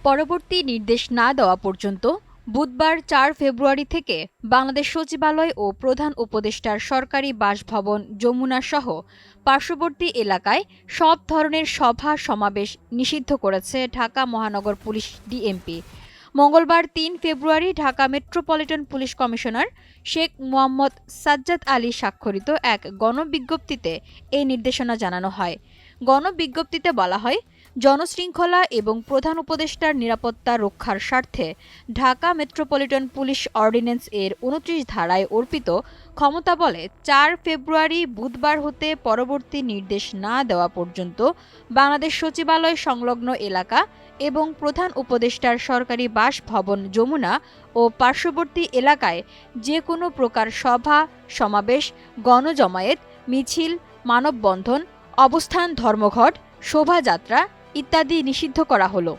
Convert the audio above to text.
পরবর্তী নির্দেশ না দেওয়া পর্যন্ত বুধবার ৪ ফেব্রুয়ারি থেকে বাংলাদেশ সচিবালয় ও প্রধান উপদেষ্টার সরকারি বাসভবন যমুনা সহ পার্শ্ববর্তী এলাকায় সব ধরনের সভা সমাবেশ নিষিদ্ধ করেছে ঢাকা মহানগর পুলিশ ডিএমপি। মঙ্গলবার ৩ ফেব্রুয়ারি Dhaka metropolitan police commissioner Sheikh Mohammad Sajjad Ali স্বাক্ষরিত এক গণবিজ্ঞপ্তিতে এই নির্দেশনা জানানো হয়। গণবিজ্ঞপ্তিতে বলা হয়, জনশৃঙ্খলা এবং প্রধান উপদেষ্টার নিরাপত্তা রক্ষার স্বার্থে ঢাকা মেট্রোপলিটন পুলিশ অর্ডিন্যান্স এর ২৯ ধারায় অর্পিত ক্ষমতাবলে ৪ ফেব্রুয়ারি বুধবার হতে পরবর্তী নির্দেশ না দেওয়া পর্যন্ত বাংলাদেশ সচিবালয় সংলগ্ন এলাকা এবং প্রধান উপদেষ্টার সরকারি বাসভবন যমুনা ও পার্শ্ববর্তী এলাকায় যে কোনো প্রকার সভা সমাবেশ, গণজমায়েত, মিছিল, মানববন্ধন, অবস্থান ধর্মঘট, শোভাযাত্রা ইত্যাদি নিষিদ্ধ করা হলো।